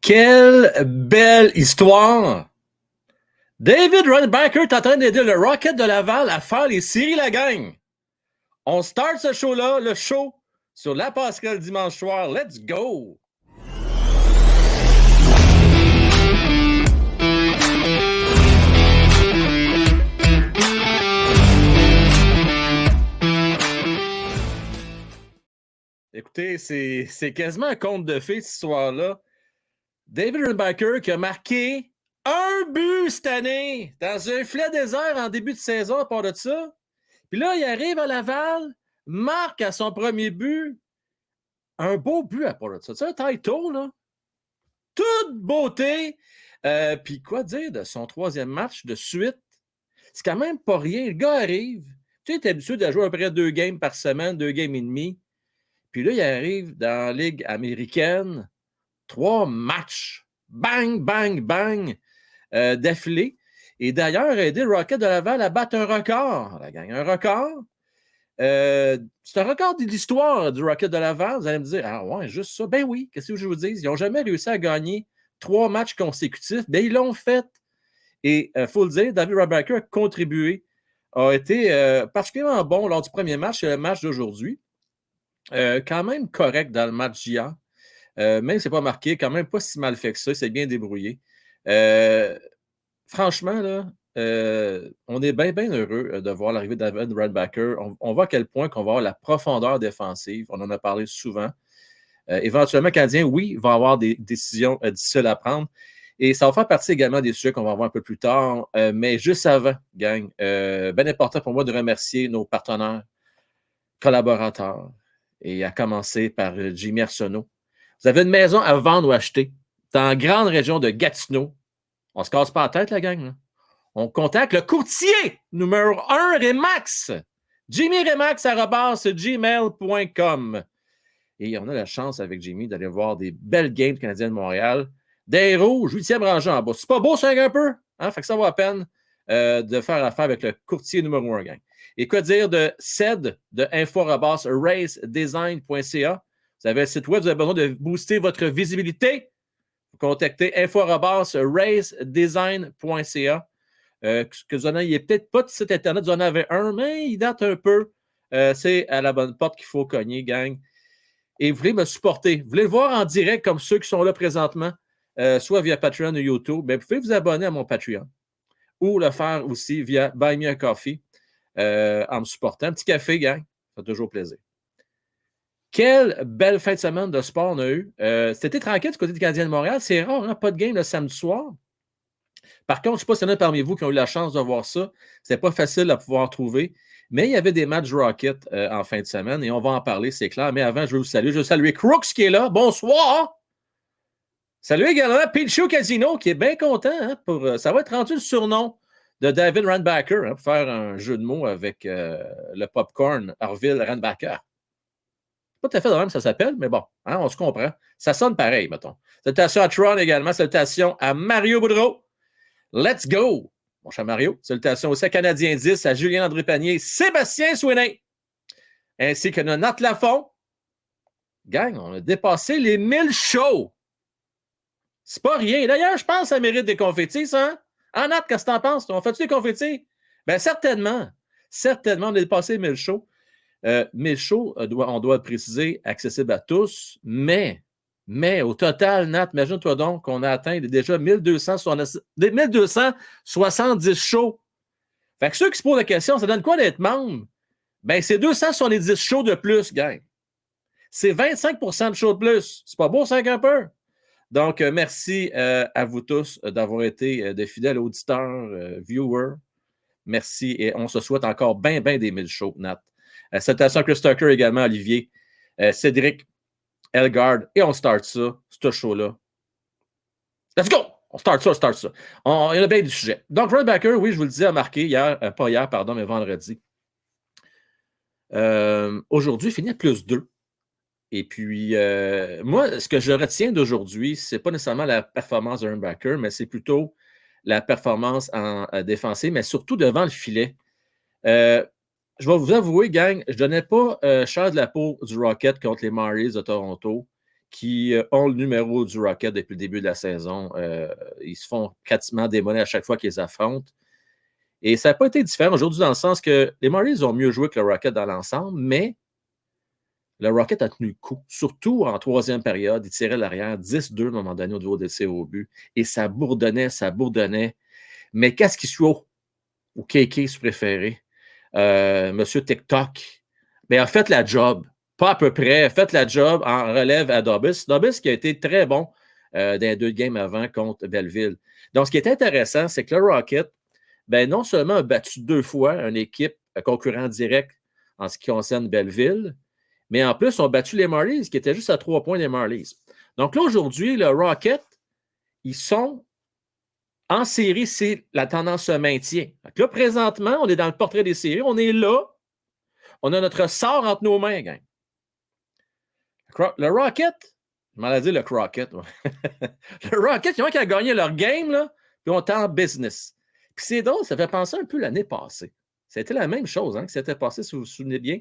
Quelle belle histoire! David Runbacker est en train d'aider le Rocket de Laval à faire les séries la gang. On start ce show-là, le show, sur la passerelle dimanche soir. Let's go! Écoutez, c'est quasiment un conte de fées, cette histoire-là. David Runbacker qui a marqué un but cette année dans un filet désert en début de saison à part de ça. Puis là, il arrive à Laval, marque à son premier but. Un beau but à part de ça. C'est un title, là. Toute beauté. Puis quoi dire de son troisième match de suite? C'est quand même pas rien. Le gars arrive. Tu sais, t'es habitué de jouer à peu près 2 games par semaine, 2 games et demi. Puis là, il arrive dans la Ligue américaine. 3 matchs. Bang, bang, bang. D'affilée. Et d'ailleurs, a aidé le Rocket de Laval à battre un record. La gang, un record. C'est un record de l'histoire du Rocket de Laval. Vous allez me dire, ah ouais, juste ça. Ben oui, qu'est-ce que je vous dis? Ils n'ont jamais réussi à gagner 3 matchs consécutifs. Ben ils l'ont fait. Et il faut le dire, David Runbacker a contribué, a été particulièrement bon lors du premier match et le match d'aujourd'hui. Quand même correct dans le match d'hier. Même si c'est pas marqué, quand même pas si mal fait que ça. C'est bien débrouillé. Franchement, là, on est bien, bien heureux de voir l'arrivée de David Runbacker. On voit à quel point qu'on va avoir la profondeur défensive. On en a parlé souvent. Éventuellement, Canadien, oui, va avoir des décisions difficiles à prendre. Et ça va faire partie également des sujets qu'on va voir un peu plus tard. Mais juste avant, gang, bien important pour moi de remercier nos partenaires, collaborateurs, et à commencer par Jimmy Arsenault. Vous avez une maison à vendre ou acheter dans la grande région de Gatineau. On ne se casse pas la tête, la gang. Là. On contacte le courtier numéro 1 Remax. JimmyRemax@gmail.com. Et on a la chance avec Jimmy d'aller voir des belles games du Canadien de Montréal. Des rouges, 8e rangée en bas. C'est pas beau, ça, un peu? Hein? Fait que ça vaut la peine de faire affaire avec le courtier numéro 1, gang. Et quoi dire de CED, de info@racedesign.ca. Vous avez un site web, vous avez besoin de booster votre visibilité. Vous contactez info@racedesign.ca. Que vous n'ayez peut-être pas de site Internet, vous en avez un, mais il date un peu. C'est à la bonne porte qu'il faut cogner, gang. Et vous voulez me supporter, vous voulez le voir en direct comme ceux qui sont là présentement, soit via Patreon ou YouTube, bien, vous pouvez vous abonner à mon Patreon ou le faire aussi via Buy Me a Coffee en me supportant. Un petit café, gang, ça fait toujours plaisir. Quelle belle fin de semaine de sport on a eu. C'était tranquille du côté du Canadien de Montréal. C'est rare, hein? Pas de game le samedi soir. Par contre, je ne sais pas s'il y en a parmi vous qui ont eu la chance de voir ça. Ce n'est pas facile à pouvoir trouver. Mais il y avait des matchs Rocket en fin de semaine et on va en parler, c'est clair. Mais avant, je veux vous saluer. Je veux saluer Crooks qui est là. Bonsoir! Salut également Pichu Casino qui est bien content. Hein, ça va être rendu le surnom de David Runbacker pour faire un jeu de mots avec le popcorn Orville Runbacker. Pas tout à fait de même, ça s'appelle, mais bon, hein, on se comprend. Ça sonne pareil, mettons. Salutations à Tron également. Salutations à Mario Boudreau. Let's go! Mon cher Mario. Salutations aussi à Canadien 10, à Julien-André Panier, Sébastien Sweeney, ainsi que Nat Lafont. Gang, on a dépassé les 1000 shows. C'est pas rien. D'ailleurs, je pense que ça mérite des confettis, ça. Hein? Ah, Nat, qu'est-ce que t'en penses? On fait-tu des confettis? Bien, certainement. Certainement, on a dépassé les 1000 shows. 1000 shows, on doit préciser, accessible à tous, mais au total, Nat, imagine-toi donc qu'on a atteint déjà 1270 shows. Fait que ceux qui se posent la question, ça donne quoi d'être membre? Ben, c'est 270 shows de plus, gang. C'est 25% de shows de plus. C'est pas beau, ça, un peu? Donc, merci à vous tous d'avoir été de fidèles auditeurs, viewers. Merci et on se souhaite encore bien des 1000 shows, Nat. Salutations à Chris Tucker également, Olivier, Cédric, Elgard, et on start ça, ce show-là. Let's go! On start ça. Il y en a bien du sujet. Donc, Runbacker, oui, je vous le disais, a marqué hier, pas hier, pardon, mais vendredi. Aujourd'hui, il finit à +2. Et puis, moi, ce que je retiens d'aujourd'hui, ce n'est pas nécessairement la performance de Runbacker, mais c'est plutôt la performance en défensive, mais surtout devant le filet. Je vais vous avouer, gang, je ne donnais pas cher de la peau du Rocket contre les Marlies de Toronto. qui ont le numéro du Rocket depuis le début de la saison. Ils se font pratiquement démolir à chaque fois qu'ils affrontent. Et ça n'a pas été différent aujourd'hui dans le sens que les Marlies ont mieux joué que le Rocket dans l'ensemble, mais le Rocket a tenu le coup. Surtout en troisième période, ils tiraient l'arrière 10-2 à un moment donné au niveau des tirs au but. Et ça bourdonnait, ça bourdonnait. Mais qu'est-ce qui suit au KK, si préféré? Monsieur TikTok, a fait la job. Pas à peu près. A fait la job en relève à Dobbs. Dobbs qui a été très bon dans les 2 games avant contre Belleville. Donc, ce qui est intéressant, c'est que le Rocket, non seulement a battu 2 fois une équipe concurrent direct en ce qui concerne Belleville, mais en plus, ont battu les Marlies, qui étaient juste à 3 points des Marlies. Donc là, aujourd'hui, le Rocket, ils sont en série si la tendance se maintient. Donc là, présentement, on est dans le portrait des séries. On est là. On a notre sort entre nos mains, gang. Le Rocket, je m'en ai dit le Crockett. Le Rocket, il y en a qui a gagné leur game, là, puis on est en business. Puis c'est drôle, ça fait penser un peu l'année passée. C'était la même chose qui s'était passé, si vous vous souvenez bien.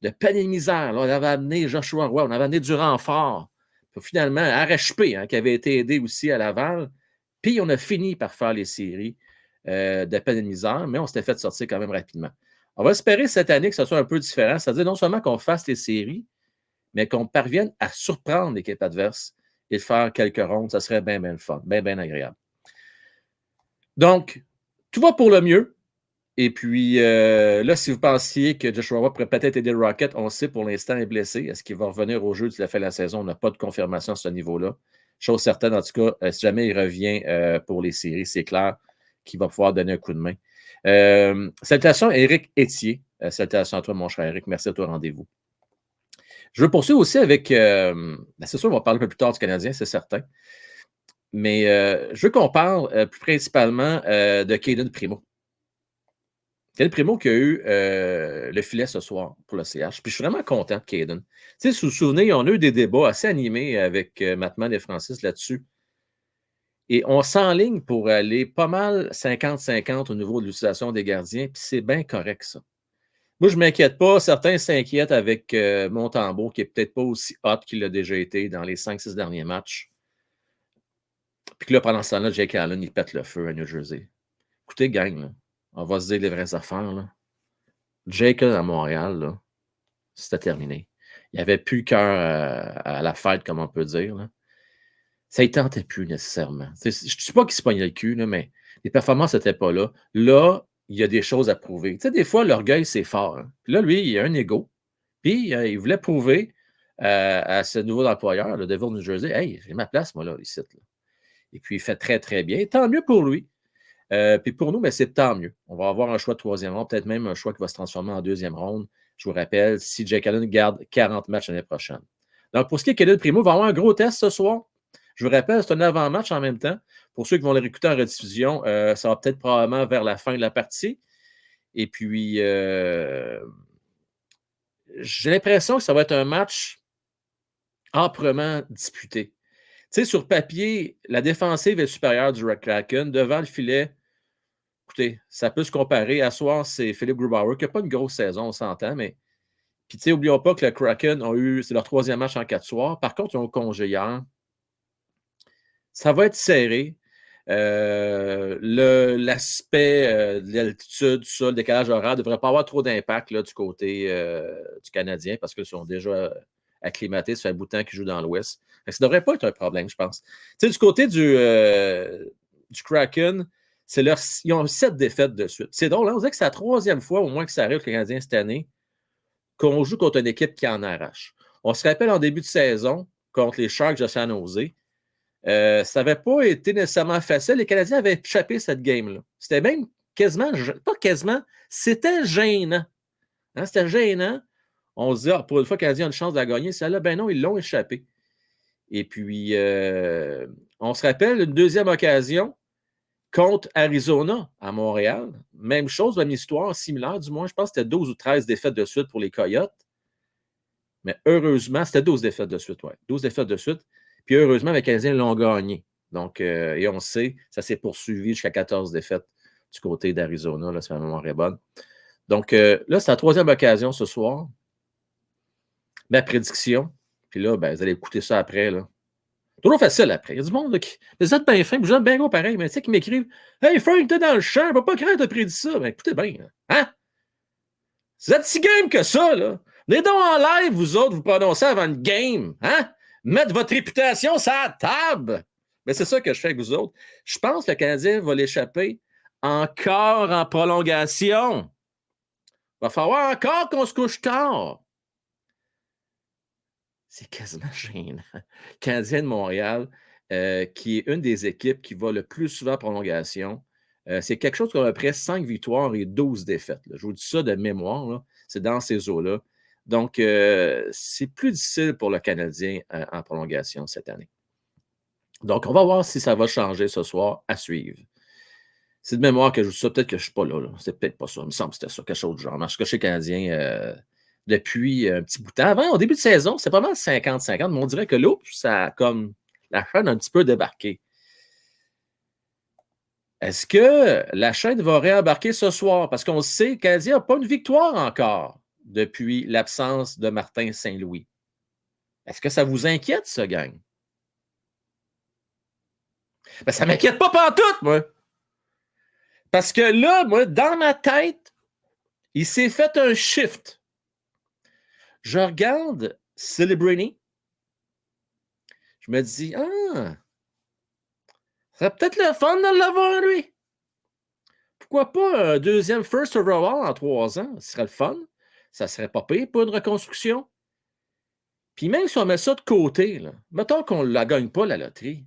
De peine et misère. Là, on avait amené Joshua Roy, on avait amené du renfort. Puis finalement, RHP, qui avait été aidé aussi à Laval. Puis on a fini par faire les séries de peine et misère, mais on s'était fait sortir quand même rapidement. On va espérer cette année que ce soit un peu différent. C'est-à-dire non seulement qu'on fasse les séries, mais qu'on parvienne à surprendre l'équipe adverse et faire quelques rondes. Ça serait bien, bien le fun, bien, bien agréable. Donc, tout va pour le mieux. Et puis, là, si vous pensiez que Joshua Roy pourrait peut-être aider le Rocket, on sait pour l'instant, il est blessé. Est-ce qu'il va revenir au jeu d'ici la fin de la saison? On n'a pas de confirmation à ce niveau-là. Chose certaine, en tout cas, si jamais il revient pour les séries, c'est clair qu'il va pouvoir donner un coup de main. Salutations à Éric Étier. Salutations à toi, mon cher Éric. Merci à toi, rendez-vous. Je veux poursuivre aussi avec... c'est sûr, on va parler un peu plus tard du Canadien, c'est certain. Mais je veux qu'on parle plus principalement de Caden Primo. Caden Primo qui a eu le filet ce soir pour le CH. Puis je suis vraiment content de Caden. Tu sais, si vous vous souvenez, on a eu des débats assez animés avec Mattman et Francis là-dessus. Et on s'enligne pour aller pas mal 50-50 au niveau de l'utilisation des gardiens. Puis c'est bien correct, ça. Moi, je ne m'inquiète pas. Certains s'inquiètent avec Montembeault, qui n'est peut-être pas aussi hot qu'il l'a déjà été dans les 5-6 derniers matchs. Puis que là, pendant ce temps-là, Jake Allen, il pète le feu à New Jersey. Écoutez, gang, là, on va se dire les vraies affaires. Là. Jake à Montréal, là, c'était terminé. Il n'y avait plus le cœur à la fête, comme on peut dire. Là. Ça ne tentait plus nécessairement. Je ne sais pas qu'il se pognait le cul, là, mais les performances n'étaient pas là. Là, il y a des choses à prouver. Tu sais, des fois, l'orgueil, c'est fort. Hein. Puis là, lui, il a un ego. Puis, il voulait prouver à ce nouveau employeur, le Devil New Jersey, « Hey, j'ai ma place, moi, là, ici. » Et puis, il fait très, très bien. Tant mieux pour lui. Puis pour nous, c'est tant mieux. On va avoir un choix de troisième ronde, peut-être même un choix qui va se transformer en deuxième ronde. Je vous rappelle, si Jake Allen garde 40 matchs l'année prochaine. Donc, pour ce qui est de Caden Primo, il va avoir un gros test ce soir. Je vous rappelle, c'est un avant-match en même temps. Pour ceux qui vont le réécouter en rediffusion, ça va peut-être probablement vers la fin de la partie. Et puis, j'ai l'impression que ça va être un match âprement disputé. Tu sais, sur papier, la défensive est supérieure du Red Kraken. Devant le filet, écoutez, ça peut se comparer. À soir, c'est Philippe Grubauer qui n'a pas une grosse saison, on s'entend, mais. Puis, tu sais, n'oublions pas que le Kraken c'est leur 3e match en 4 soirs. Par contre, ils ont congé hier. Ça va être serré. L'aspect de l'altitude, ça, le décalage horaire ne devrait pas avoir trop d'impact du côté du Canadien parce qu'ils sont déjà acclimatés. Ça fait un bout de temps qu'ils jouent dans l'Ouest. Ça ne devrait pas être un problème, je pense. Tu sais, du côté du Kraken, ils ont 7 défaites de suite. C'est drôle, hein? On dirait que c'est la 3e fois au moins que ça arrive, le Canadien, cette année, qu'on joue contre une équipe qui en arrache. On se rappelle en début de saison, contre les Sharks de San Jose, ça n'avait pas été nécessairement facile. Les Canadiens avaient échappé cette game-là. C'était même quasiment, pas quasiment, c'était gênant. Hein, c'était gênant. On se dit, pour une fois, les Canadiens ont une chance de la gagner. Celle-là, ben non, ils l'ont échappé. Et puis, on se rappelle une deuxième occasion contre Arizona à Montréal. Même chose, même histoire, similaire du moins. Je pense que c'était 12 ou 13 défaites de suite pour les Coyotes. Mais heureusement, c'était 12 défaites de suite, ouais. 12 défaites de suite. Puis heureusement, les Canadiens l'ont gagné. Donc, et on sait, ça s'est poursuivi jusqu'à 14 défaites du côté d'Arizona, là, si ma mémoire est bonne. Donc, là, c'est la 3e occasion ce soir. Ma prédiction, Puis là, ben, vous allez écouter ça après, là. Toujours facile après. Il y a du monde là, qui. Vous êtes bien fin, vous êtes bien gros pareil, mais tu sais, qui m'écrivent Hey Frank, t'es dans le champ, on va pas craindre de prédire ça. Ben écoutez bien, là. Hein? Vous êtes si game que ça, là. Venez donc en live, vous autres, vous prononcez avant une game. Hein? Mettre votre réputation sur la table. Mais c'est ça que je fais avec vous autres. Je pense que le Canadien va l'échapper encore en prolongation. Il va falloir encore qu'on se couche tard. C'est quasiment gênant. Canadien de Montréal, qui est une des équipes qui va le plus souvent en prolongation. C'est quelque chose comme à peu près 5 victoires et 12 défaites. Là. Je vous dis ça de mémoire. Là. C'est dans ces eaux-là. Donc, c'est plus difficile pour le Canadien en prolongation cette année. Donc, on va voir si ça va changer ce soir à suivre. C'est de mémoire que je vous dis ça. Peut-être que je ne suis pas là. C'est peut-être pas ça. Il me semble que c'était ça, quelque chose du genre. Parce que chez Canadien, depuis un petit bout de temps. Avant, au début de saison, c'était pas mal 50-50, mais on dirait que là, ça a comme la chaîne a un petit peu débarqué. Est-ce que la chaîne va réembarquer ce soir? Parce qu'on sait que le Canadien n'a pas une victoire encore depuis l'absence de Martin Saint-Louis. Est-ce que ça vous inquiète, ça, gang? Ben, ça ne m'inquiète pas pantoute, moi. Parce que là, moi, dans ma tête, il s'est fait un shift. Je regarde Celebrini. Je me dis, ça serait peut-être le fun de l'avoir, lui. Pourquoi pas un deuxième first overall en 3 ans? Ce serait le fun. Ça serait pas pire pour une reconstruction. Puis même si on met ça de côté, là, mettons qu'on ne la gagne pas, la loterie,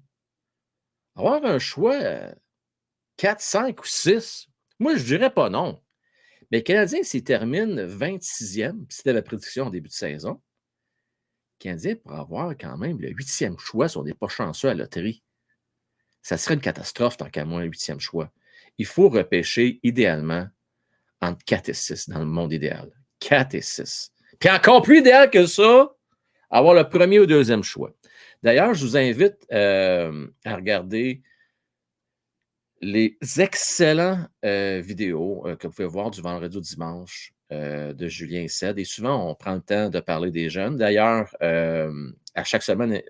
avoir un choix 4, 5 ou 6, moi, je dirais pas non. Mais le Canadien, s'il termine 26e, c'était la prédiction en début de saison, le Canadien pourrait avoir quand même le 8e choix si on n'est pas chanceux à la loterie. Ça serait une catastrophe tant qu'à moi, un 8e choix. Il faut repêcher idéalement entre 4 et 6 dans le monde idéal. 4 et 6. Puis encore plus idéal que ça, avoir le premier ou deuxième choix. D'ailleurs, je vous invite à regarder les excellents vidéos que vous pouvez voir du vendredi au dimanche de Julien Cède. Et souvent, on prend le temps de parler des jeunes. D'ailleurs, à chaque semaine,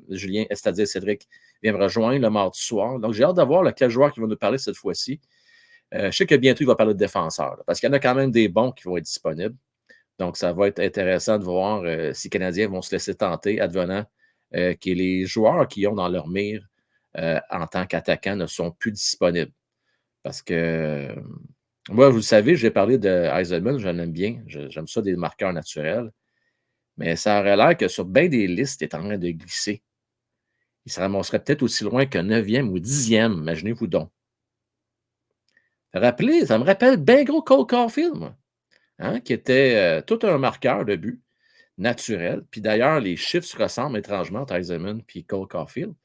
Julien, c'est-à-dire Cédric, vient me rejoindre le mardi soir. Donc, j'ai hâte de voir lequel joueur qui va nous parler cette fois-ci. Je sais que bientôt, il va parler de défenseurs, là, parce qu'il y en a quand même des bons qui vont être disponibles. Donc, ça va être intéressant de voir si les Canadiens vont se laisser tenter, advenant que les joueurs qu'ils ont dans leur mire en tant qu'attaquants ne sont plus disponibles. Parce que, moi, vous le savez, j'ai parlé de Eisenman, je l'aime bien. J'aime ça des marqueurs naturels. Mais ça aurait l'air que sur bien des listes, il est en train de glisser. Il se ramasserait peut-être aussi loin que 9e ou 10e, imaginez-vous donc. Ça me rappelle bien gros Cole Caulfield, moi, hein, qui était tout un marqueur de but naturel. Puis d'ailleurs, les chiffres se ressemblent étrangement entre Eisenman et Cole Caulfield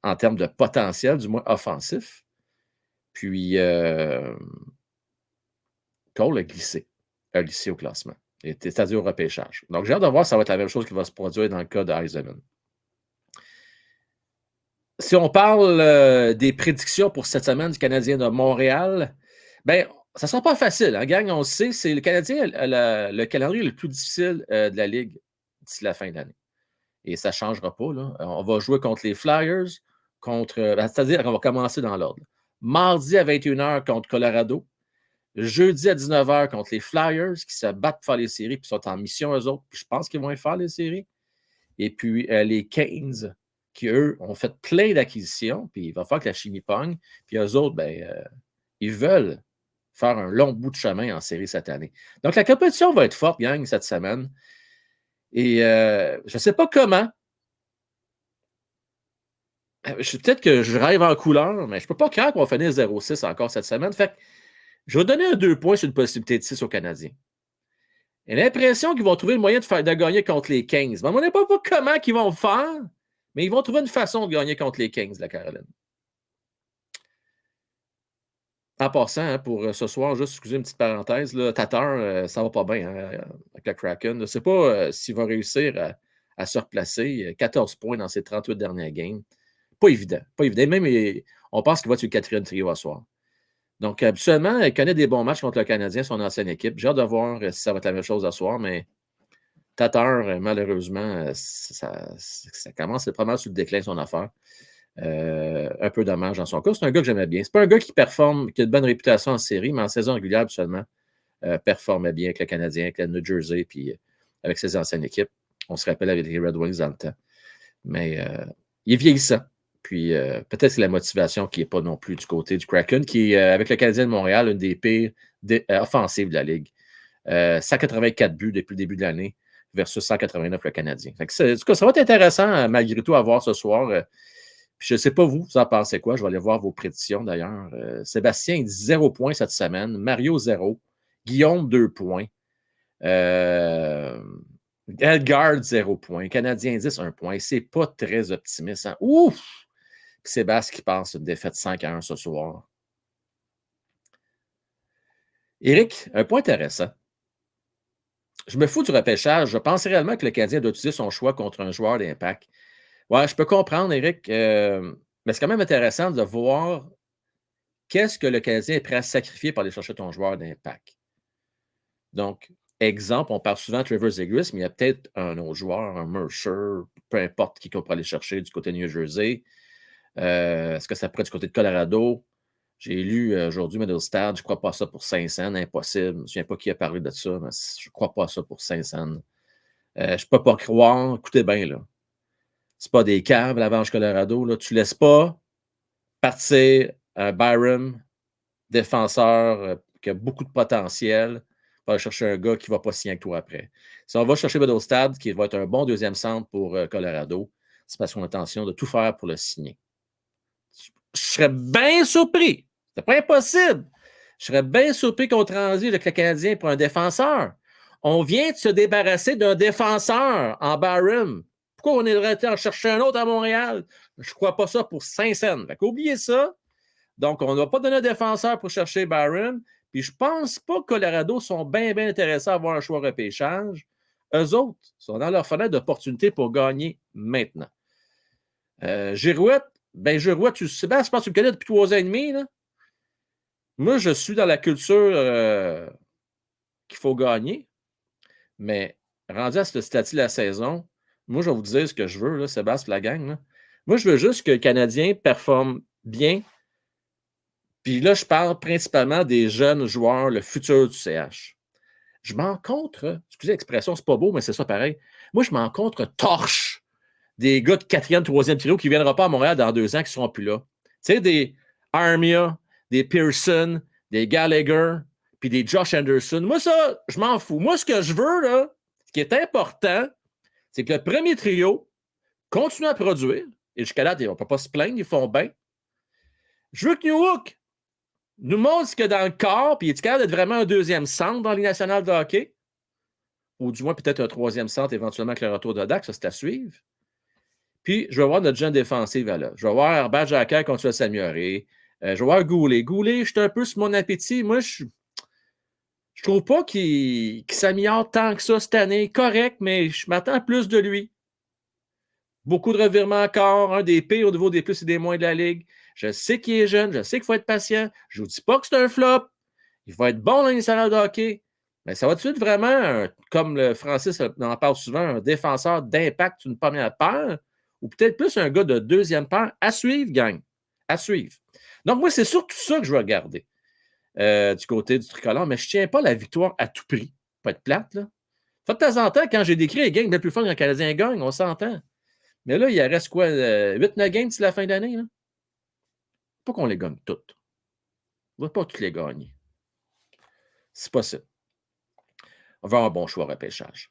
en termes de potentiel, du moins offensif. Puis Cole a glissé au classement, c'est-à-dire au repêchage. Donc, j'ai hâte de voir si ça va être la même chose qui va se produire dans le cas d'Eisenman. Si on parle des prédictions pour cette semaine du Canadien de Montréal, bien, ça ne sera pas facile. Hein, gang, on le sait, c'est le Canadien le calendrier le plus difficile de la Ligue d'ici la fin de l'année. Et ça ne changera pas. Là. On va jouer contre les Flyers, c'est-à-dire qu'on va commencer dans l'ordre. Mardi à 21h contre Colorado. Jeudi à 19h contre les Flyers qui se battent pour faire les séries puis sont en mission eux autres. Puis je pense qu'ils vont y faire les séries. Et puis les Canes qui, eux, ont fait plein d'acquisitions, puis il va falloir que la chimie pogne. Puis eux autres, ils veulent faire un long bout de chemin en série cette année. Donc, la compétition va être forte, gang, cette semaine. Et je ne sais pas comment. Peut-être que je rêve en couleur, mais je ne peux pas croire qu'on va finir 0-6 encore cette semaine. Fait que je vais donner un 2 points sur une possibilité de 6 aux Canadiens. J'ai l'impression qu'ils vont trouver le moyen de gagner contre les Kings. Mais on ne sait pas comment ils vont le faire, mais ils vont trouver une façon de gagner contre les Kings de la Caroline. En passant, hein, pour ce soir, juste excusez une petite parenthèse, là, Tatar, ça va pas bien hein, avec le Kraken. Je ne sais pas s'il va réussir à se replacer. 14 points dans ses 38 dernières games. Pas évident. Pas évident. Même, on pense qu'il va être sur le 4e trio à soir. Donc, habituellement, il connaît des bons matchs contre le Canadien, son ancienne équipe. J'ai hâte de voir si ça va être la même chose à soir, mais Tatar, malheureusement, ça commence pas mal sur le déclin, son affaire. Un peu dommage dans son cas. C'est un gars que j'aimais bien. C'est pas un gars qui performe, qui a une bonne réputation en série, mais en saison régulière, seulement, performait bien avec le Canadien, avec le New Jersey, puis avec ses anciennes équipes. On se rappelle avec les Red Wings dans le temps. Mais il est vieillissant. Puis peut-être que c'est la motivation qui n'est pas non plus du côté du Kraken, qui est, avec le Canadien de Montréal, une des pires offensives de la Ligue. 184 buts depuis le début de l'année versus 189 le Canadien. En tout cas, ça va être intéressant, malgré tout, à voir ce soir. Puis je ne sais pas vous en pensez quoi. Je vais aller voir vos prédictions d'ailleurs. Sébastien, il dit 0 points cette semaine. Mario, 0. Guillaume, 2 points. Elgard, 0 points. Canadien, 10, 1 point. C'est pas très optimiste. Hein? Ouf! Puis Sébastien qui pense une défaite 5-1 ce soir. Éric, un point intéressant. Je me fous du repêchage. Je pense réellement que le Canadien doit utiliser son choix contre un joueur d'Impact. Ouais, je peux comprendre, Éric, mais c'est quand même intéressant de voir qu'est-ce que le Canadien est prêt à sacrifier pour aller chercher ton joueur d'Impact. Donc, exemple, on parle souvent de Trevor Zegras, mais il y a peut-être un autre joueur, un Mercer, peu importe qui qu'on pourrait aller chercher du côté de New Jersey. Est-ce que ça pourrait être du côté de Colorado? J'ai lu aujourd'hui Middlestad, je ne crois pas à ça pour 500, impossible. Je ne me souviens pas qui a parlé de ça, mais je ne crois pas à ça pour 500. Je ne peux pas croire, écoutez bien, là. C'est pas des caves, l'Avalanche Colorado. Là. Tu ne laisses pas partir un Byram, défenseur qui a beaucoup de potentiel, pour aller chercher un gars qui ne va pas signer avec toi après. Si on va chercher Middlestad, qui va être un bon deuxième centre pour Colorado, c'est parce qu'on a l'intention de tout faire pour le signer. Je serais bien surpris. C'est pas impossible. Je serais bien surpris qu'on transige avec le Canadien pour un défenseur. On vient de se débarrasser d'un défenseur en Byram. Pourquoi on est en chercher un autre à Montréal? Je ne crois pas ça pour 5 cents. Fait qu'oubliez ça. Donc, on ne va pas donner un défenseur pour chercher Byron. Puis, je ne pense pas que Colorado sont bien intéressés à avoir un choix repêchage. Eux autres sont dans leur fenêtre d'opportunité pour gagner maintenant. Girouette, Girouette, Sébastien, je pense que tu le connais depuis 3 ans et demi. Là. Moi, je suis dans la culture qu'il faut gagner. Mais rendu à ce stade-ci de la saison, moi, je vais vous dire ce que je veux, là, Sébastien, la gang. Là. Moi, je veux juste que le Canadien performe bien. Puis là, je parle principalement des jeunes joueurs, le futur du CH. Je m'en contre, excusez l'expression, c'est pas beau, mais c'est ça pareil. Moi, je m'en contre torche des gars de 4e, 3e trio qui ne viendront pas à Montréal dans 2 ans, qui ne seront plus là. Tu sais, des Armia, des Pearson, des Gallagher, puis des Josh Anderson. Moi, ça, je m'en fous. Moi, ce que je veux, là, ce qui est important, c'est que le premier trio continue à produire. Et jusqu'à là, on ne peut pas se plaindre, ils font bien. Je veux que Newhook nous montre ce qu'il y a dans le corps, puis il est capable d'être vraiment un deuxième centre dans les nationales de hockey, ou du moins peut-être un 3e centre éventuellement avec le retour de Dax, ça c'est à suivre. Puis, je vais voir notre jeune défensive là. Je vais voir Herbert Jacquet continuer à s'améliorer. Je vais voir Goulet. Goulet, je suis un peu sur mon appétit. Moi, je trouve pas qu'il s'améliore tant que ça cette année. Correct, mais je m'attends à plus de lui. Beaucoup de revirements encore, un des pires au niveau des plus et des moins de la Ligue. Je sais qu'il est jeune, je sais qu'il faut être patient. Je ne vous dis pas que c'est un flop. Il va être bon dans les salles de hockey. Mais ça va être vraiment, comme le Francis en parle souvent, un défenseur d'impact une première paire, ou peut-être plus un gars de 2e paire. À suivre, gang. À suivre. Donc, moi, c'est surtout ça que je vais regarder du côté du tricolore, mais je ne tiens pas la victoire à tout prix. Pas être plate, là. De temps en temps, quand j'ai décrit les games bien plus fun quand le Canadien gagne, on s'entend. Mais là, il reste quoi? 8-9 games d'ici la fin d'année? Là? Pas qu'on les gagne toutes. On ne va pas toutes les gagner. C'est pas ça. On va avoir un bon choix repêchage.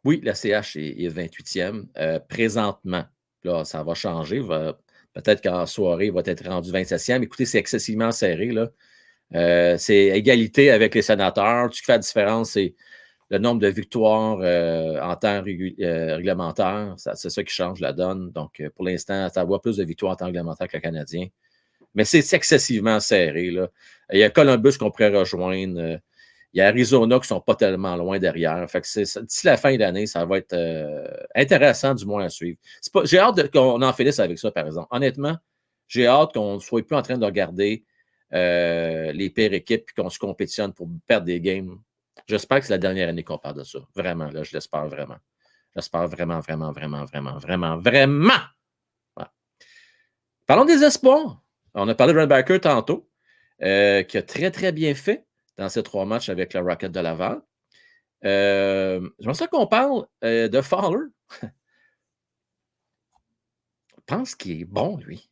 Oui, la CH est 28e. Présentement, là, ça va changer. Peut-être qu'en soirée, il va être rendu 27e. Écoutez, c'est excessivement serré. Là. C'est égalité avec les sénateurs. Ce qui fait la différence, c'est le nombre de victoires en temps réglementaire. C'est ça qui change la donne. Donc, pour l'instant, ça va plus de victoires en temps réglementaire que le Canadien. Mais c'est excessivement serré. Là. Il y a Columbus qu'on pourrait rejoindre. Il y a Arizona qui ne sont pas tellement loin derrière. Fait que d'ici la fin de l'année, ça va être intéressant, du moins, à suivre. J'ai hâte qu'on en finisse avec ça, par exemple. Honnêtement, j'ai hâte qu'on ne soit plus en train de regarder les pires équipes et qu'on se compétitionne pour perdre des games J'espère que c'est la dernière année qu'on parle de ça. Vraiment, là, je l'espère vraiment. J'espère vraiment, vraiment, vraiment, vraiment, vraiment, vraiment. Ouais. Parlons des espoirs. On a parlé de Ryan tantôt, qui a très, très bien fait dans ces 3 matchs avec le Rocket de Laval. J'aimerais ça qu'on parle de Fowler. Je pense qu'il est bon, lui.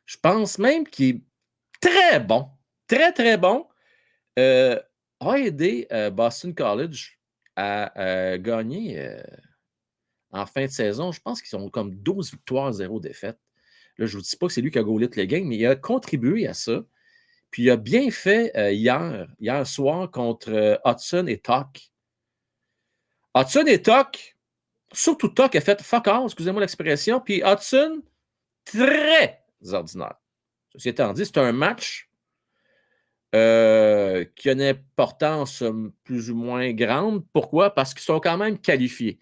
Je pense même qu'il est très bon. Très, très bon. A aidé Boston College à gagner en fin de saison. Je pense qu'ils ont comme 12 victoires, 0 défaites. Là, je ne vous dis pas que c'est lui qui a gaulé toutes les games, mais il a contribué à ça. Puis il a bien fait hier soir contre Hudson et Tuck. Hudson et Tuck, surtout Tuck a fait fuck all, excusez-moi l'expression, puis Hudson, très ordinaire. Ceci étant dit, c'est un match qui a une importance plus ou moins grande. Pourquoi? Parce qu'ils sont quand même qualifiés.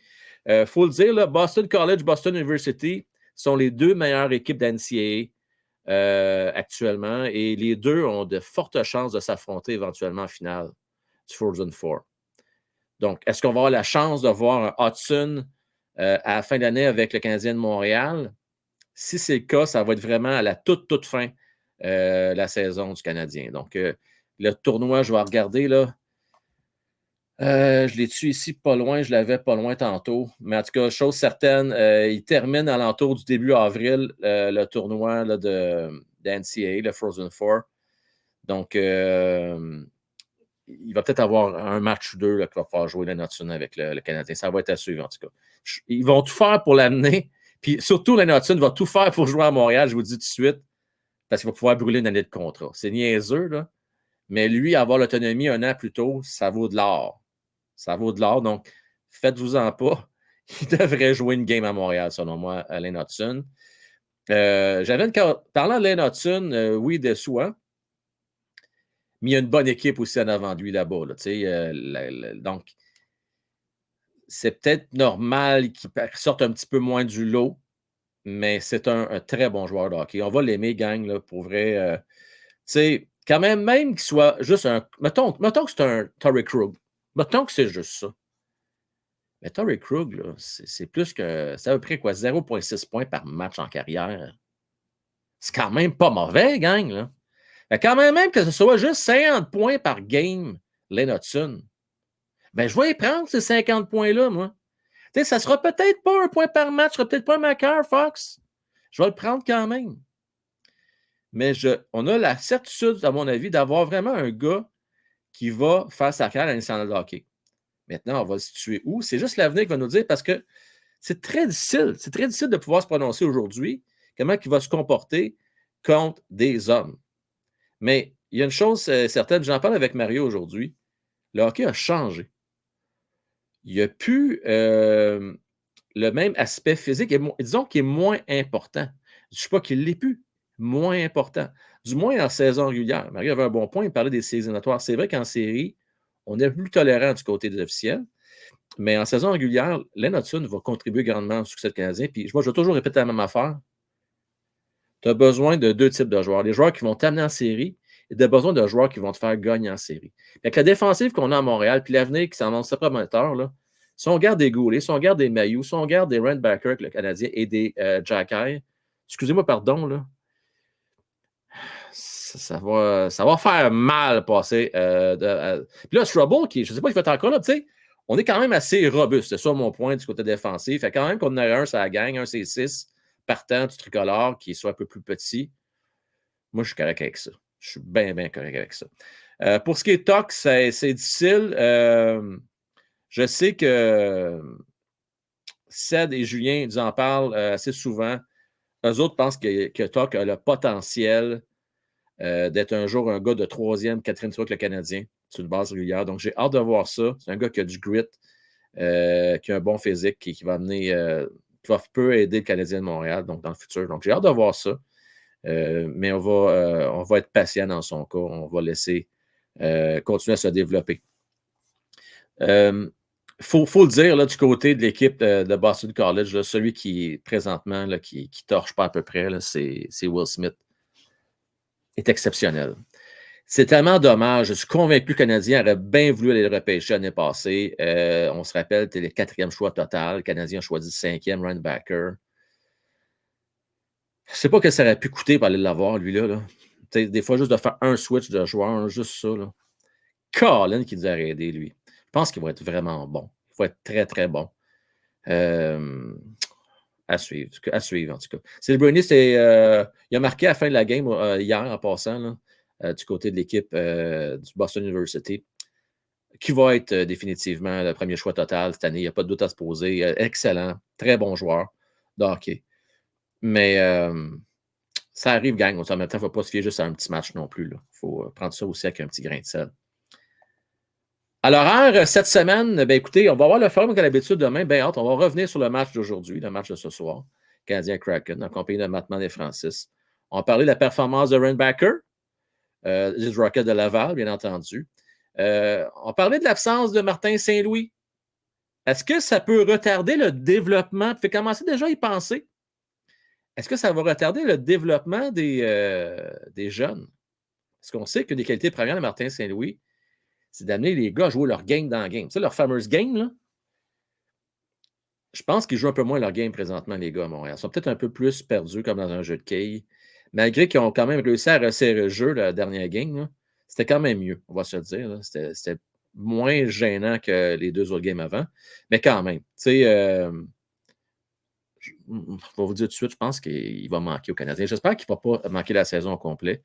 Il faut le dire, là, Boston College, Boston University sont les 2 meilleures équipes d'NCAA actuellement et les 2 ont de fortes chances de s'affronter éventuellement en finale du Frozen Four. Donc, est-ce qu'on va avoir la chance de voir un Hudson à la fin d'année avec le Canadien de Montréal? Si c'est le cas, ça va être vraiment à la toute fin la saison du Canadien. Donc, le tournoi, je vais regarder là. Je l'ai-tu ici pas loin, je l'avais pas loin tantôt. Mais en tout cas, chose certaine, il termine à l'entour du début avril le tournoi là, de NCAA, le Frozen Four. Donc, il va peut-être avoir un match ou 2 là, qui va pouvoir jouer l'année Hudson avec le Canadien. Ça va être à suivre, en tout cas. Ils vont tout faire pour l'amener. Puis surtout, l'année Hudson va tout faire pour jouer à Montréal, je vous dis tout de suite, parce qu'il va pouvoir brûler une année de contrat. C'est niaiseux, là. Mais lui, avoir l'autonomie 1 an plus tôt, ça vaut de l'or. Ça vaut de l'or. Donc, faites-vous-en pas. Il devrait jouer une game à Montréal, selon moi, à Lane Hudson. Parlant de Lane Hudson, oui, déçoit. Mais il y a une bonne équipe aussi en avant de lui là-bas. Là, donc, c'est peut-être normal qu'il sorte un petit peu moins du lot, mais c'est un très bon joueur de hockey. On va l'aimer, gang, là, pour vrai. Quand même qu'il soit juste un. Mettons que c'est un Torrey Krug. Mettons que c'est juste ça. Mais Torrey Krug, là, c'est plus que. C'est à peu près quoi? 0,6 points par match en carrière. C'est quand même pas mauvais, gang, là. Mais quand même que ce soit juste 50 points par game, Lane Hudson, ben, je vais y prendre ces 50 points-là, moi. Tu sais, ça sera peut-être pas 1 point par match, ça sera peut-être pas un marqueur, Fox. Je vais le prendre quand même. Mais on a la certitude, à mon avis, d'avoir vraiment un gars qui va faire sa carrière à la nationale de hockey. Maintenant, on va le situer où? C'est juste l'avenir qui va nous dire parce que c'est très difficile. C'est très difficile de pouvoir se prononcer aujourd'hui comment il va se comporter contre des hommes. Mais il y a une chose certaine, j'en parle avec Mario aujourd'hui, le hockey a changé. Il n'y a plus le même aspect physique, disons qu'il est moins important. Je ne dis pas qu'il ne l'est plus, moins important. Du moins en saison régulière. Mario avait un bon point, il parlait des séries éliminatoires. C'est vrai qu'en série, on est plus tolérant du côté des officiels, mais en saison régulière, Lane Hudson va contribuer grandement au succès du Canadien. Puis moi, je vais toujours répéter la même affaire. Tu as besoin de 2 types de joueurs. Les joueurs qui vont t'amener en série et tu as besoin de joueurs qui vont te faire gagner en série. Avec la défensive qu'on a à Montréal, puis l'avenir qui s'annonce très prometteur, là, si on garde des Goulet, si on garde des Mailloux, si on garde des Randbacker avec le Canadien et des Jacky, excusez-moi, pardon, là, ça va faire mal passer. Puis là, Trouble, je ne sais pas, il va être encore là, tu sais, on est quand même assez robuste, c'est ça mon point du côté défensif. Fait quand même qu'on en a un, ça gagne, un C6, partant du tricolore, qui soit un peu plus petit. Moi, je suis correct avec ça. Je suis bien, bien correct avec ça. Pour ce qui est Tuck, c'est difficile. Je sais que Ced et Julien nous en parlent assez souvent. Eux autres pensent que Tuck a le potentiel d'être un jour un gars de 3e, 4e tour avec le Canadien sur une base régulière. Donc, j'ai hâte de voir ça. C'est un gars qui a du grit, qui a un bon physique, qui va amener, qui peut aider le Canadien de Montréal donc, dans le futur. Donc, j'ai hâte de voir ça. Mais on va être patient dans son cas. On va laisser continuer à se développer. Il faut le dire, là, du côté de l'équipe de Boston College, là, celui qui, présentement, là, qui torche pas à peu près, c'est Will Smith. Est exceptionnel. C'est tellement dommage. Je suis convaincu que le Canadien aurait bien voulu aller le repêcher l'année passée. On se rappelle, c'était le 4e choix total. Le Canadien a choisi 5e linebacker. Je ne sais pas ce que ça aurait pu coûter pour aller l'avoir, lui-là. Là. Des fois, juste de faire un switch de joueur, juste ça. Là. Colin qui nous a aidé, lui. Je pense qu'il va être vraiment bon. Il va être très, très bon. À suivre, en tout cas. Silverberny, il a marqué à la fin de la game hier, en passant, là, du côté de l'équipe du Boston University, qui va être définitivement le premier choix total cette année. Il n'y a pas de doute à se poser. Excellent. Très bon joueur de hockey. Mais ça arrive, gang. En même temps, il ne faut pas se fier juste à un petit match non plus. Il faut prendre ça aussi avec un petit grain de sel. À l'horaire, cette semaine, ben écoutez, on va avoir le forum comme d'habitude demain. Bien hâte, on va revenir sur le match d'aujourd'hui, le match de ce soir. Canadien Kraken, en compagnie de Mattman et Francis. On va parler de la performance de Rainbacker, du Rocket de Laval, bien entendu. On parlait de l'absence de Martin Saint-Louis. Est-ce que ça peut retarder le développement? Tu fais commencer déjà à y penser. Est-ce que ça va retarder le développement des jeunes? Parce qu'on sait que des qualités premières de Martin Saint-Louis, c'est d'amener les gars à jouer leur game dans le game. Tu sais, leur fameuse game, là, je pense qu'ils jouent un peu moins leur game présentement, les gars à Montréal. Ils sont peut-être un peu plus perdus comme dans un jeu de quilles. Malgré qu'ils ont quand même réussi à resserrer le jeu la dernière game, là, c'était quand même mieux, on va se le dire. C'était moins gênant que les 2 autres games avant. Mais quand même, tu sais, je vais vous dire tout de suite, je pense qu'il va manquer au Canadien. J'espère qu'il ne va pas manquer la saison au complet.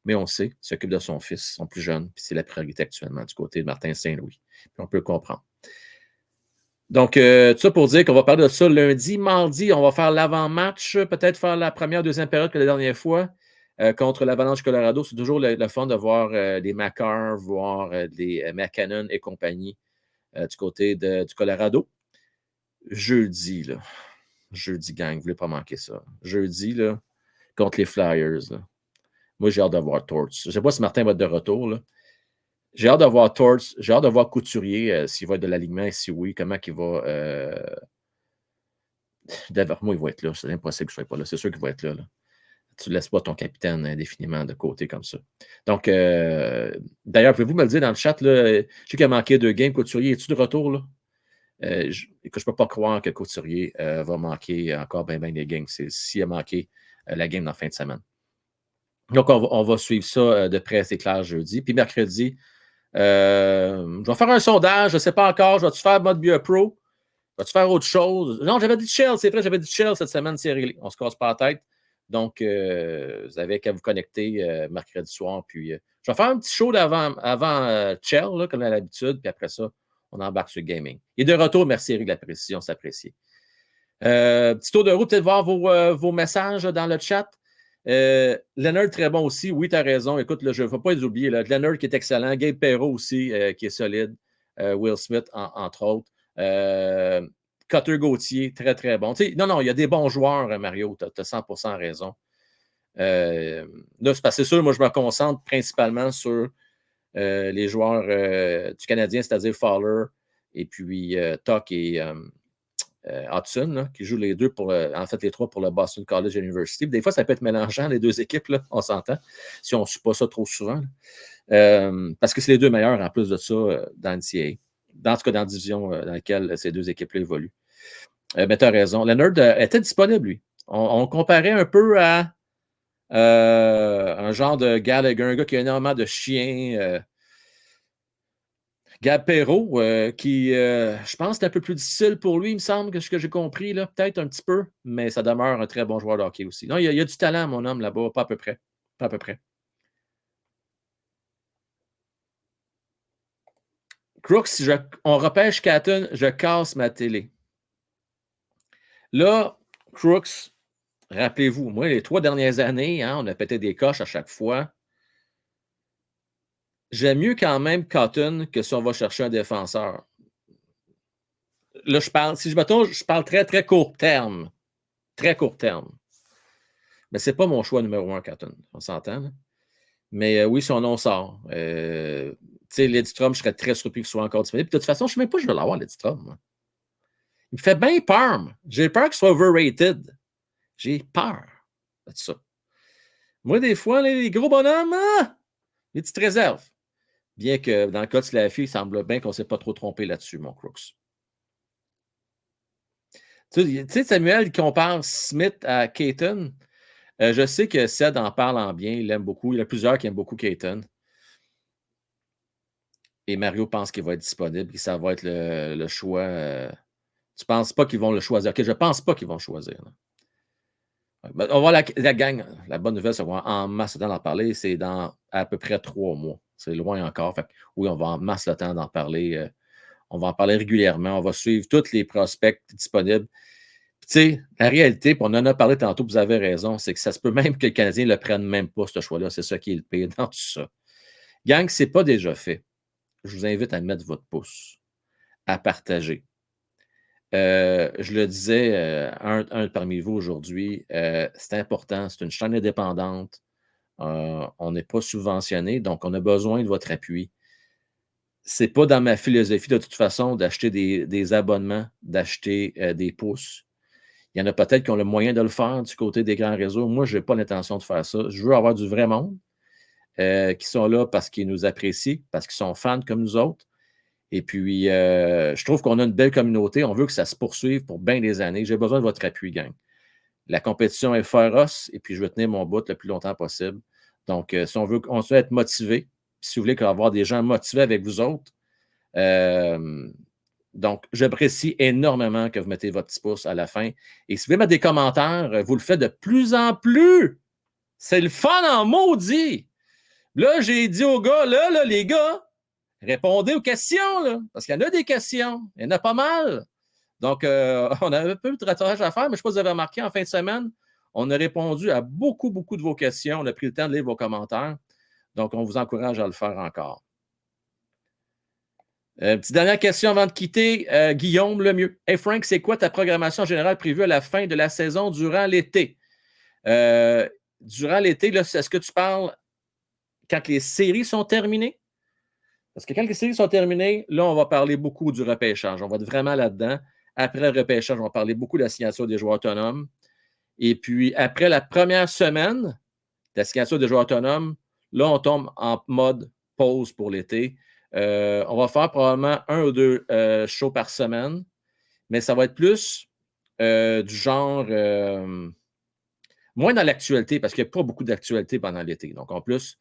Mais on sait, il s'occupe de son fils, son plus jeune, puis c'est la priorité actuellement du côté de Martin Saint-Louis. Puis on peut le comprendre. Donc, tout ça pour dire qu'on va parler de ça lundi. Mardi, on va faire l'avant-match, peut-être faire la première, deuxième période que la dernière fois contre l'Avalanche Colorado. C'est toujours le fun de voir les Makar, voir les McKinnon et compagnie du côté du Colorado. Jeudi, gang, vous ne voulez pas manquer ça. Jeudi, là, contre les Flyers. Là. Moi, j'ai hâte de voir Torts. Je ne sais pas si Martin va être de retour, là. J'ai hâte de voir Torts. J'ai hâte de voir Couturier, s'il va être de l'alignement et si oui, comment il va. D'ailleurs, moi, il va être là. C'est impossible que je ne sois pas là. C'est sûr qu'il va être là. Tu ne laisses pas ton capitaine indéfiniment de côté comme ça. Donc, d'ailleurs, pouvez-vous me le dire dans le chat? Là, je sais qu'il a manqué 2 games. Couturier, es-tu de retour? Là? Je ne peux pas croire que Couturier va manquer encore bien des games. S'il a manqué la game dans la fin de semaine. Donc, on va suivre ça de près, c'est clair, jeudi. Puis mercredi, je vais faire un sondage. Je ne sais pas encore. Je vais-tu faire mode Bio Pro? Vas-tu faire autre chose? Non, j'avais dit Shell, c'est vrai, j'avais dit Shell cette semaine, c'est réglé. On ne se casse pas la tête. Donc, vous avez qu'à vous connecter mercredi soir. Puis, je vais faire un petit show avant Shell, là, comme à l'habitude. Puis après ça, on embarque sur le gaming. Et de retour, merci Eric de la précision, c'est apprécié. Petit tour de route, peut-être voir vos messages dans le chat. Leonard, très bon aussi. Oui, tu as raison. Écoute, là, je ne vais pas les oublier. Là. Leonard qui est excellent. Gabe Perreault aussi, qui est solide. Will Smith, entre autres. Cutter Gauthier, très, très bon. Non, il y a des bons joueurs, Mario. Tu as 100% raison. Là, c'est sûr, moi, je me concentre principalement sur les joueurs du Canadien, c'est-à-dire Fowler et puis Tuck et Hudson, là, qui jouent les deux en fait, les 3 pour le Boston College University. Des fois, ça peut être mélangeant, les 2 équipes, là, on s'entend, si on ne suit pas ça trop souvent. Parce que c'est les 2 meilleurs, en plus de ça, dans l'NCAA. Dans ce cas, dans la division dans laquelle ces 2 équipes-là évoluent. Mais tu as raison. Leonard était disponible, lui. On comparait un peu à un genre de Gallagher, un gars qui a énormément de chiens. Gab Perreault, qui, je pense, c'est un peu plus difficile pour lui, il me semble, que ce que j'ai compris, là, peut-être un petit peu, mais ça demeure un très bon joueur de hockey aussi. Non, il y a du talent, mon homme, là-bas, pas à peu près. Pas à peu près. Crooks, si on repêche Catton, je casse ma télé. Là, Crooks, rappelez-vous, moi, les 3 dernières années, hein, on a pété des coches à chaque fois. J'aime mieux quand même Cotton que si on va chercher un défenseur. Là, je parle très, très court terme. Très court terme. Mais ce n'est pas mon choix numéro 1, Cotton. On s'entend, là? Mais oui, son nom sort. Tu sais, Lidstrom, je serais très surpris qu'il soit encore disponible. Puis, de toute façon, je ne sais même pas si je vais l'avoir, Lidstrom. Il me fait bien peur. J'ai peur qu'il soit overrated. J'ai peur de ça. Moi, des fois, les gros bonhommes, Des petites réserves. Bien que dans le cas de Slaffy, il semble bien qu'on ne s'est pas trop trompé là-dessus, mon Crooks. Tu sais, Samuel compare Smith à Caton. Je sais que Seth en parle en bien, il l'aime beaucoup. Il y en a plusieurs qui aiment beaucoup Caton. Et Mario pense qu'il va être disponible, que ça va être le choix. Tu ne penses pas qu'ils vont le choisir? OK, je ne pense pas qu'ils vont le choisir. Ben, on va la gang. La bonne nouvelle, c'est qu'on va en masse le temps d'en parler. C'est dans à peu près 3 mois. C'est loin encore. Fait, oui, on va en masse le temps d'en parler. On va en parler régulièrement. On va suivre tous les prospects disponibles. Tu sais, la réalité, puis on en a parlé tantôt, vous avez raison, c'est que ça se peut même que le Canadien ne le prenne même pas, ce choix-là. C'est ça qui est le pire dans tout ça. Gang, ce n'est pas déjà fait. Je vous invite à mettre votre pouce, à partager. Je le disais, un parmi vous aujourd'hui, c'est important, c'est une chaîne indépendante. On n'est pas subventionné, donc on a besoin de votre appui. Ce n'est pas dans ma philosophie, de toute façon, d'acheter des abonnements, d'acheter des pouces. Il y en a peut-être qui ont le moyen de le faire du côté des grands réseaux. Moi, je n'ai pas l'intention de faire ça. Je veux avoir du vrai monde qui sont là parce qu'ils nous apprécient, parce qu'ils sont fans comme nous autres. Et puis, je trouve qu'on a une belle communauté. On veut que ça se poursuive pour bien des années. J'ai besoin de votre appui, gang. La compétition est féroce et puis je veux tenir mon bout le plus longtemps possible. Donc, si on veut être motivé, si vous voulez avoir des gens motivés avec vous autres, donc, j'apprécie énormément que vous mettez votre petit pouce à la fin. Et si vous voulez mettre des commentaires, vous le faites de plus en plus. C'est le fun en maudit. Là, j'ai dit aux gars, là, les gars, répondez aux questions, là, parce qu'il y en a des questions. Il y en a pas mal. Donc, on a un peu de rattrapage à faire, mais je ne sais pas si vous avez remarqué, en fin de semaine, on a répondu à beaucoup, beaucoup de vos questions. On a pris le temps de lire vos commentaires. Donc, on vous encourage à le faire encore. Petite dernière question avant de quitter. Guillaume Lemieux. Hey Frank, c'est quoi ta programmation générale prévue à la fin de la saison durant l'été? Durant l'été, est-ce que tu parles quand les séries sont terminées? Parce que quand les séries sont terminées, là, on va parler beaucoup du repêchage. On va être vraiment là-dedans. Après le repêchage, on va parler beaucoup de la signature des joueurs autonomes. Et puis, après la première semaine de la signature des joueurs autonomes, là, on tombe en mode pause pour l'été. On va faire probablement 1 ou 2 shows par semaine, mais ça va être plus du genre moins dans l'actualité, parce qu'il n'y a pas beaucoup d'actualité pendant l'été. Donc, en plus,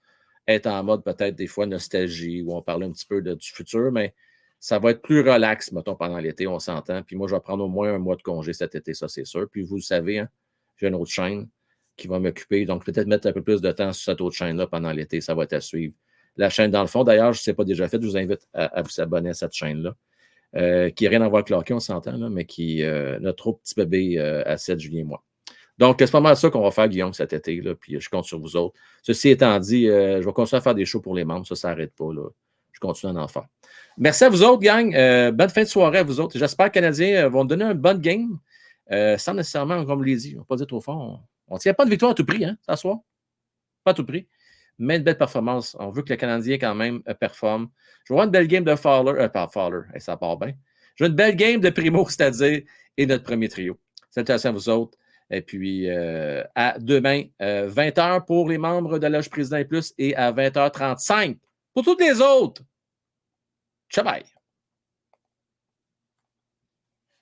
être en mode peut-être des fois nostalgie, où on parle un petit peu du futur, mais ça va être plus relax, mettons, pendant l'été, on s'entend. Puis moi, je vais prendre au moins 1 mois de congé cet été, ça, c'est sûr. Puis vous le savez, hein, j'ai une autre chaîne qui va m'occuper. Donc, peut-être mettre un peu plus de temps sur cette autre chaîne-là pendant l'été, ça va être à suivre. La chaîne, dans le fond, d'ailleurs, je ne sais pas déjà fait, je vous invite à vous abonner à cette chaîne-là, qui n'a rien à voir avec le hockey, on s'entend, là, mais qui notre autre petit bébé à 7 juillet et moi. Donc, c'est pas mal ça qu'on va faire, Guillaume, cet été, là, puis je compte sur vous autres. Ceci étant dit, je vais continuer à faire des shows pour les membres, ça n'arrête pas, là. Je continue à en faire. Merci à vous autres, gang. Bonne fin de soirée à vous autres. J'espère que les Canadiens vont donner un bon game, sans nécessairement, comme je l'ai dit, on ne va pas dire trop fort. On ne tient pas de victoire à tout prix, hein, ça soir. Pas à tout prix. Mais une belle performance. On veut que le Canadien, quand même, performe. Je veux voir une belle game de Fowler. Pas Fowler, ça part bien. Je veux une belle game de Primo, c'est-à-dire, et notre premier trio. Salutations à vous autres. Et puis, à demain, 20h pour les membres de l'Âge Président et Plus et à 20h35 pour toutes les autres. Ciao, bye!